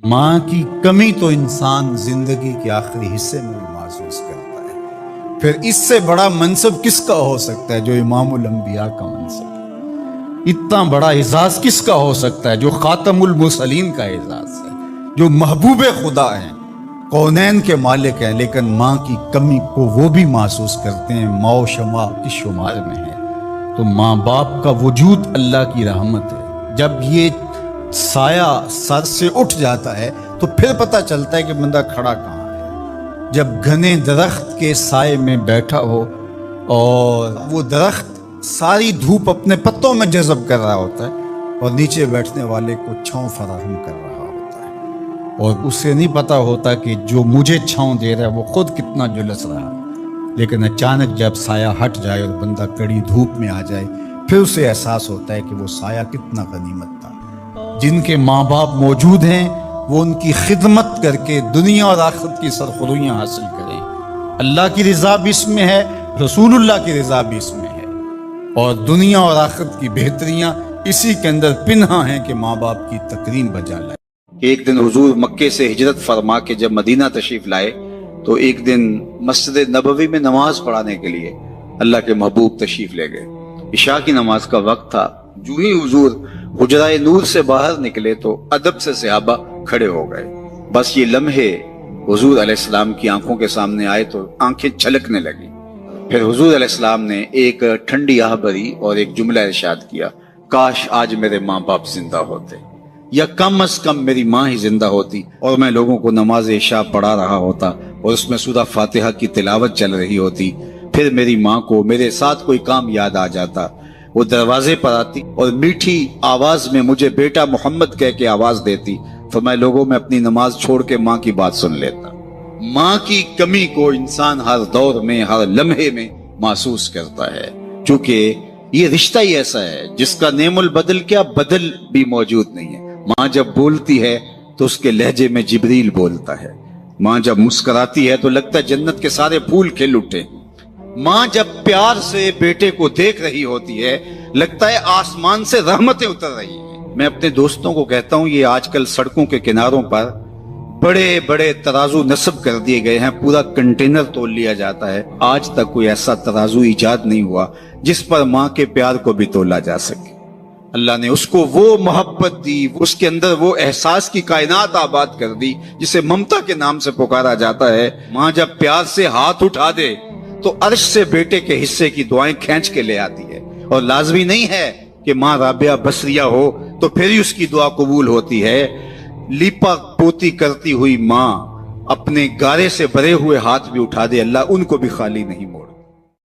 ماں کی کمی تو انسان زندگی کے آخری حصے میں بھی محسوس کرتا ہے، پھر اس سے بڑا منصب کس کا ہو سکتا ہے جو امام الانبیاء کا منصب ہے؟ اتنا بڑا اعزاز کس کا ہو سکتا ہے جو خاتم المرسلین کا اعزاز ہے، جو محبوب خدا ہیں، کونین کے مالک ہیں، لیکن ماں کی کمی کو وہ بھی محسوس کرتے ہیں، ماء و شمع کی شمار میں ہے۔ تو ماں باپ کا وجود اللہ کی رحمت ہے۔ جب یہ سایہ سر سے اٹھ جاتا ہے تو پھر پتہ چلتا ہے کہ بندہ کھڑا کہاں ہے۔ جب گھنے درخت کے سائے میں بیٹھا ہو اور وہ درخت ساری دھوپ اپنے پتوں میں جذب کر رہا ہوتا ہے اور نیچے بیٹھنے والے کو چھاؤں فراہم کر رہا ہوتا ہے، اور اسے نہیں پتہ ہوتا کہ جو مجھے چھاؤں دے رہا ہے وہ خود کتنا جلس رہا ہے، لیکن اچانک جب سایہ ہٹ جائے اور بندہ کڑی دھوپ میں آ جائے پھر اسے احساس ہوتا ہے کہ وہ سایہ کتنا غنیمت تھا۔ جن کے ماں باپ موجود ہیں وہ ان کی خدمت کر کے دنیا اور آخرت کی سرخرویاں حاصل کریں۔ اللہ کی رضا بھی اس میں ہے، رسول اللہ کی رضا بھی اس میں ہے، اور دنیا اور آخرت کی بہتریاں اسی کے اندر پنہاں ہیں کہ ماں باپ کی تکریم بجا لائے۔ ایک دن حضور مکے سے ہجرت فرما کے جب مدینہ تشریف لائے تو ایک دن مسجد نبوی میں نماز پڑھانے کے لیے اللہ کے محبوب تشریف لے گئے۔ عشاء کی نماز کا وقت تھا، جو ہی حضور حجرہ نور سے باہر نکلے تو ادب سے صحابہ کھڑے ہو گئے۔ بس یہ لمحے حضور علیہ السلام کی آنکھوں کے سامنے آئے تو آنکھیں چھلکنے لگی۔ پھر حضور علیہ السلام نے ایک ٹھنڈی آہ بھری اور ایک جملہ ارشاد کیا، کاش آج میرے ماں باپ زندہ ہوتے، یا کم از کم میری ماں ہی زندہ ہوتی اور میں لوگوں کو نماز عشاء پڑھا رہا ہوتا اور اس میں سورہ فاتحہ کی تلاوت چل رہی ہوتی، پھر میری ماں کو میرے ساتھ کوئی کام یاد آ جاتا، وہ دروازے پر آتی اور میٹھی آواز میں مجھے بیٹا محمد کہہ کے آواز دیتی، تو میں لوگوں میں اپنی نماز چھوڑ کے ماں کی بات سن لیتا۔ ماں کی کمی کو انسان ہر دور میں، ہر لمحے میں محسوس کرتا ہے، چونکہ یہ رشتہ ہی ایسا ہے جس کا نعم البدل کیا بدل بھی موجود نہیں ہے۔ ماں جب بولتی ہے تو اس کے لہجے میں جبریل بولتا ہے، ماں جب مسکراتی ہے تو لگتا ہے جنت کے سارے پھول کھل اٹھے، ماں جب پیار سے بیٹے کو دیکھ رہی ہوتی ہے لگتا ہے آسمان سے رحمتیں اتر رہی ہیں۔ میں اپنے دوستوں کو کہتا ہوں، یہ آج کل سڑکوں کے کناروں پر بڑے بڑے ترازو نصب کر دیے گئے ہیں، پورا کنٹینر تول لیا جاتا ہے، آج تک کوئی ایسا ترازو ایجاد نہیں ہوا جس پر ماں کے پیار کو بھی تولا جا سکے۔ اللہ نے اس کو وہ محبت دی، اس کے اندر وہ احساس کی کائنات آباد کر دی جسے ممتا کے نام سے پکارا جاتا ہے۔ ماں جب پیار سے ہاتھ اٹھا دے تو عرش سے بیٹے کے حصے کی دعائیں کھینچ کے لے آتی ہے، اور لازمی نہیں ہے کہ ماں رابعہ بصریہ ہو تو پھر ہی اس کی دعا قبول ہوتی ہے۔ لیپا پوتی کرتی ہوئی ماں اپنے گارے سے بھرے ہوئے ہاتھ بھی اٹھا دے، اللہ ان کو بھی خالی نہیں موڑ۔